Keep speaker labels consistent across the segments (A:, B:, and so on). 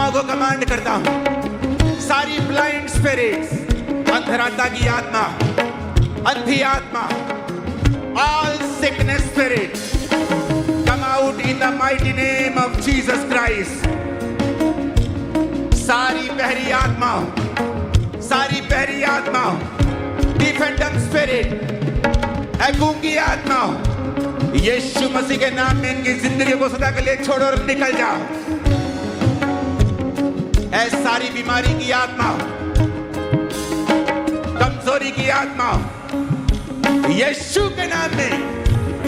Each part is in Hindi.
A: आत्माओं को कमांड करता हूं, सारी ब्लाइंड स्पिरिट्स, अंधरात्मा की आत्मा, अंधी आत्मा, all sickness spirits, come out in the mighty name of Jesus Christ. सारी बहरी आत्माओं, सारी बहरी आत्माओं, डिफेंडम स्पिरिट, गूंगी आत्माओं, यीशु मसीह के नाम में इनकी जिंदगी को सदा के लिए छोड़ो और निकल जाओ। ऐसी सारी बीमारी की आत्मा, कमजोरी की आत्मा, यीशु के नाम में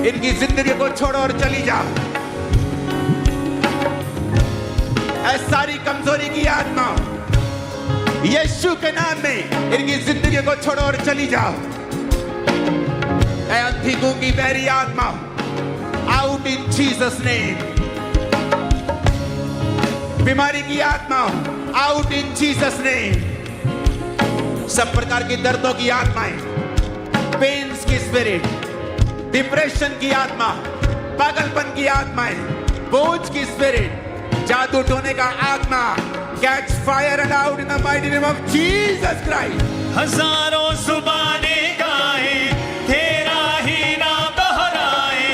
A: इनकी जिंदगी को छोड़ो और चली जाओ। ऐसी सारी कमजोरी की आत्मा, यीशु के नाम में इनकी जिंदगी को छोड़ो और चली जाओ। ऐ अंधी गूंगी बहरी आत्मा, आउट इन जीसस नेम। बीमारी की आत्मा, आउट इन जीसस नेम। सब प्रकार की दर्दों की आत्माएं, पेन्स की स्पिरिट, डिप्रेशन की आत्मा, पागलपन की आत्माएं, बोझ की स्पिरिट, जादू टोने का आत्मा, catch fire and out in the mighty name of Jesus Christ.
B: हजारों जुबानें गाए तेरा ही नाम दोहराए,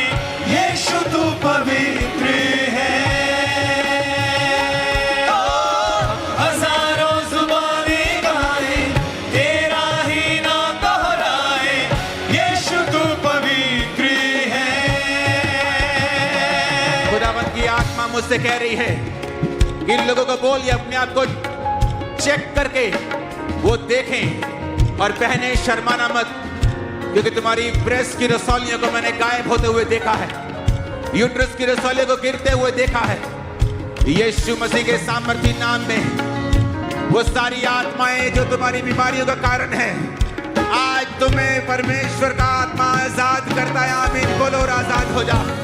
B: यीशु तू पवित्र है। हजारों जुबानें गाए तेरा ही नाम दोहराए, यीशु तू पवित्र है।
A: खुदावंद की आत्मा मुझसे कह रही है, इन लोगों को बोलिए अपने आप को चेक करके वो देखें और पहने शर्माना मत, क्योंकि तुम्हारी ब्रेस्ट की रसौलियों को मैंने गायब होते हुए देखा है, यूट्रस की रसौलियों को गिरते हुए देखा है। यीशु मसीह के सामर्थी नाम में वो सारी आत्माएं जो तुम्हारी बीमारियों का कारण है, आज तुम्हें परमेश्वर का आत्मा आजाद करता है। आमीन बोलो और आजाद हो जाओ।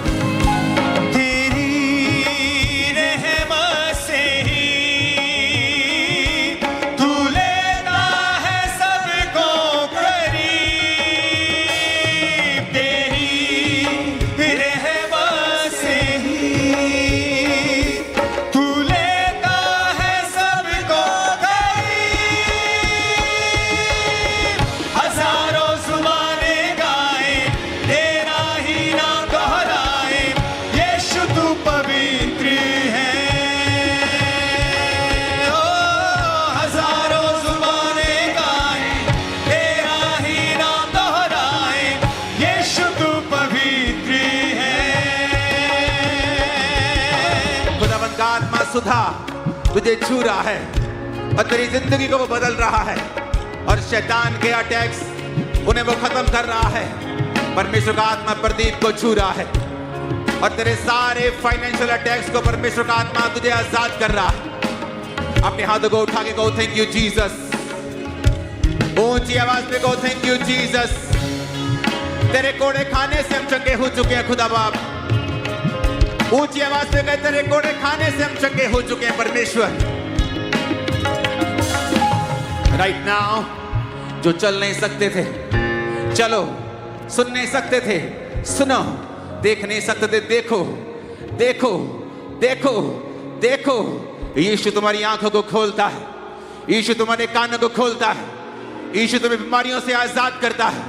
A: सुधा तुझे छू रहा है और तेरी जिंदगी को वो बदल रहा है, और शैतान के अटैक्स उन्हें वो खत्म कर रहा है। परमेश्वर का आत्मा प्रदीप को छू रहा है और तेरे सारे फाइनेंशियल अटैक्स को परमेश्वर का आत्मा तुझे आजाद कर रहा है। अपने हाथों को उठा के कहो थैंक यू जीसस। ऊंची आवाज में कहो थैंक यू जीसस। तेरे कोड़े खाने से हम चंगे हो चुके हैं खुदा बाप। ऊंची आवाज में कहे तेरे कोड़े खाने से हम चंगे हो चुके हैं परमेश्वर। राइट नाउ जो चल नहीं सकते थे चलो, सुन नहीं सकते थे सुनो, देख नहीं सकते थे देखो, देखो देखो देखो। यीशु तुम्हारी आंखों को खोलता है, यीशु तुम्हारे कानों को खोलता है, यीशु तुम्हें बीमारियों से आजाद करता है।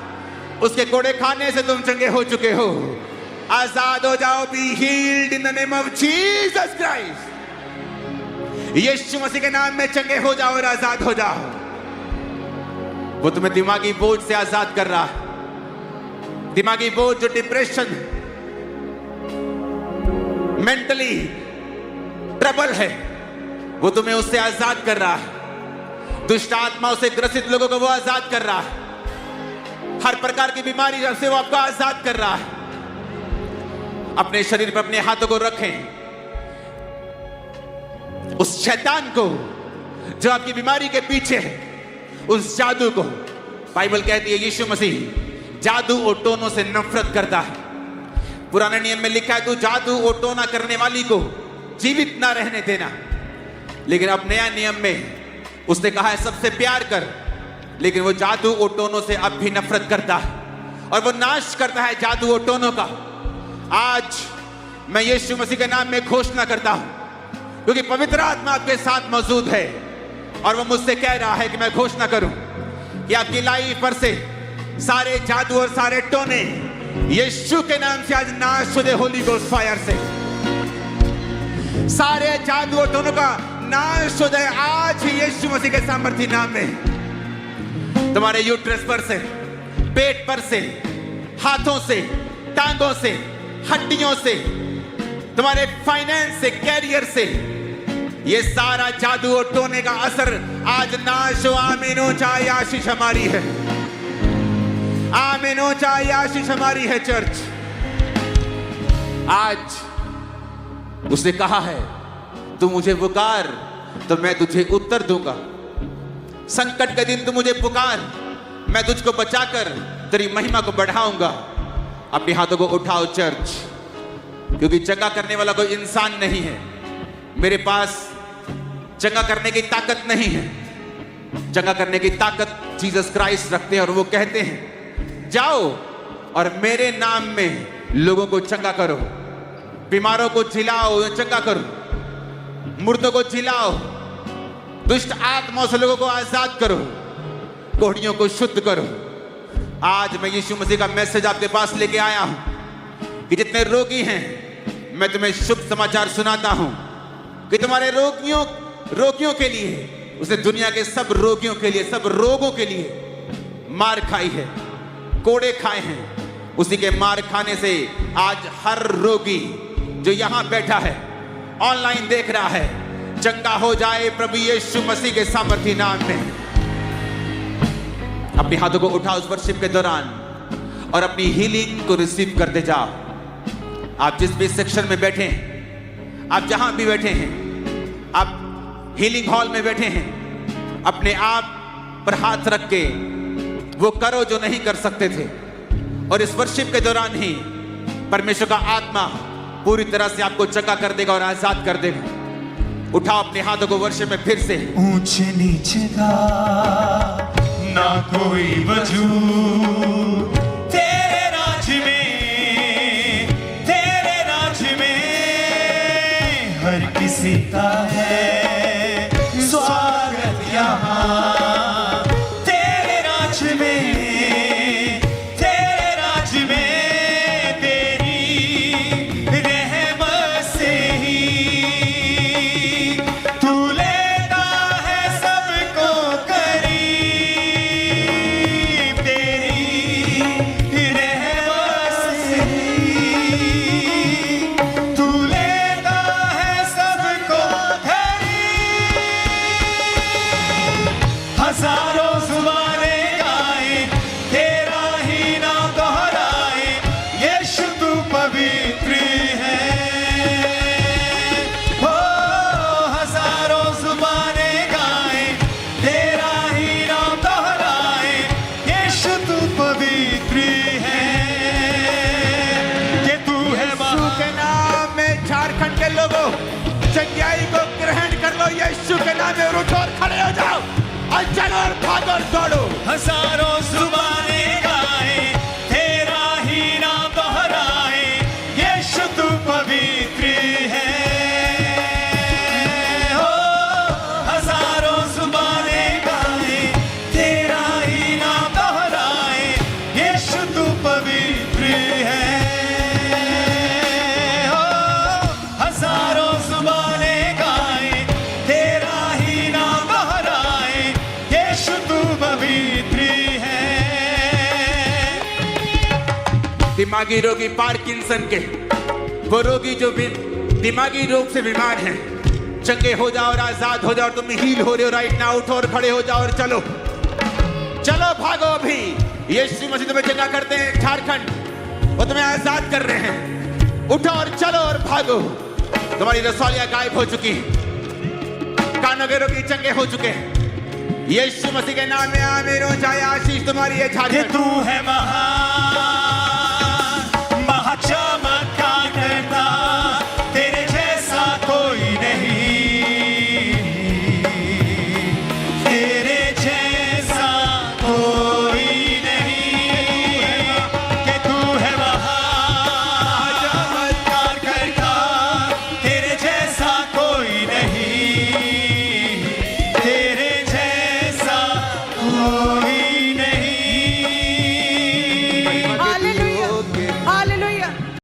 A: उसके कोड़े खाने से तुम चंगे हो चुके हो। आजाद हो जाओ। Be healed in the name of Jesus Christ. यीशु मसीह के नाम में चंगे हो जाओ और आजाद हो जाओ। वो तुम्हें दिमागी बोझ से आजाद कर रहा है। दिमागी बोझ जो डिप्रेशन, मेंटली ट्रबल है, वो तुम्हें उससे आजाद कर रहा है। दुष्ट आत्माओं से ग्रसित लोगों को वो आजाद कर रहा है। हर प्रकार की बीमारी से वो आपको आजाद कर रहा है। अपने शरीर पर अपने हाथों को रखें। उस शैतान को जो आपकी बीमारी के पीछे है, उस जादू को, बाइबल कहती है यीशु मसीह जादू और टोनों से नफरत करता है। पुराने नियम में लिखा है तू जादू और टोना करने वाली को जीवित ना रहने देना। लेकिन अब नया नियम में उसने कहा है सबसे प्यार कर। लेकिन वो जादू और टोनों से अब भी नफरत करता है और वो नाश करता है जादू और टोनों का। आज मैं यीशु मसीह के नाम में घोषणा करता हूं, क्योंकि पवित्र आत्मा आपके साथ मौजूद है और वो मुझसे कह रहा है कि मैं घोषणा करूं कि आपकी लाइफ पर से सारे जादू और सारे टोने यीशु के नाम से आज नाश हो जाए होली गोस्ट फायर से। सारे जादू और टोनों का नाश हो जाए आज ही यीशु मसीह के सामर्थी नाम में। तुम्हारे यूट्रस पर से, पेट पर से, हाथों से, टांगों से, हड्डियों से, तुम्हारे फाइनेंस से, कैरियर से, ये सारा जादू और टोने का असर आज नाश हो। आमीन हो जाए, आशीष हमारी है। आमीन हो जाए, आशीष हमारी है। चर्च, आज उसने कहा है तू मुझे पुकार तो मैं तुझे उत्तर दूंगा। संकट के दिन तू मुझे पुकार, मैं तुझको बचाकर तेरी महिमा को बढ़ाऊंगा। अपने हाथों को उठाओ चर्च, क्योंकि चंगा करने वाला कोई इंसान नहीं है। मेरे पास चंगा करने की ताकत नहीं है। चंगा करने की ताकत जीसस क्राइस्ट रखते हैं और वो कहते हैं जाओ और मेरे नाम में लोगों को चंगा करो, बीमारों को जिलाओ, चंगा करो, मुर्दों को जिलाओ, दुष्ट आत्माओं से लोगों को आजाद करो, कोढ़ियों को शुद्ध करो। आज मैं यीशु मसीह का मैसेज आपके पास लेके आया हूं कि जितने रोगी हैं मैं तुम्हें शुभ समाचार सुनाता हूं कि तुम्हारे रोगियों के लिए उसने दुनिया के सब रोगियों के लिए, सब रोगों के लिए मार खाई है, कोड़े खाए हैं। उसी के मार खाने से आज हर रोगी जो यहां बैठा है, ऑनलाइन देख रहा है, चंगा हो जाए प्रभु यीशु मसीह के सामर्थी नाम में। अपने हाथों को उठाओ उस वर्शिप के दौरान और अपनी हीलिंग को रिसीव करते जाओ। आप जिस भी सेक्शन में बैठे हैं, आप जहां भी बैठे हैं, आप हीलिंग हॉल में बैठे हैं, अपने आप पर हाथ रख के वो करो जो नहीं कर सकते थे। और इस वर्शिप के दौरान ही परमेश्वर का आत्मा पूरी तरह से आपको चंगा कर देगा और आजाद कर देगा। उठाओ अपने हाथों को वर्शिप में फिर से।
B: ऊंचे नीचे का ना कोई वजूद तेरे राज में हर किसी का है स्वागत यहाँ। तेरे राज में तेरी रहमत से ही तू लेता है सबको करीब। तेरी रहमत से ही तू लेता है सबको करीब। हजारों जुबानें गाएं तेरा ही नाम दोहराए, यीशु तू पवित्र है। हो हजारों जुबानें गाएं तेरा ही नाम दोहराए, यीशु तू पवित्र है। कि तू है
A: यीशु के नाम में झारखंड के लोगों चंगाई को ग्रहण कर लो। यीशु के नाम में उठो और खड़े हो जाओ और चलो और भागो और दौड़ो।
B: हजारों जुबानें गाएं तेरा ही नाम दोहराए, यीशु तू पवित्र है। हो हजारों जुबानें गाएं तेरा ही नाम दोहराए, यीशु तू पवित्र है। हो हजारों जुबानें गाएं तेरा ही नाम दोहराए, यीशु तू पवित्र है।
A: दिमागी रोगी पार्किंसन के, वो रोगी जो भी दिमागी रोग से बीमार हैं, चंगे हो जाओ और आजाद हो जाओ। और तुम हील हो रहे हो राइट नाउ। उठो और खड़े हो जाओ और चलो चलो भागो। अभी यीशु मसीह तुम्हें चंगा करते हैं। झारखंड वो तुम्हें आजाद कर रहे हैं। उठो और चलो और भागो। तुम्हारी रसौलियां गायब हो चुकी हैं, कानों के रोगी चंगे हो चुके हैं। यीशु मसीह के नाम में आमीन हो जाए। आशीष तुम्हारी है
B: कि
A: झारखंड।
B: तू है महान,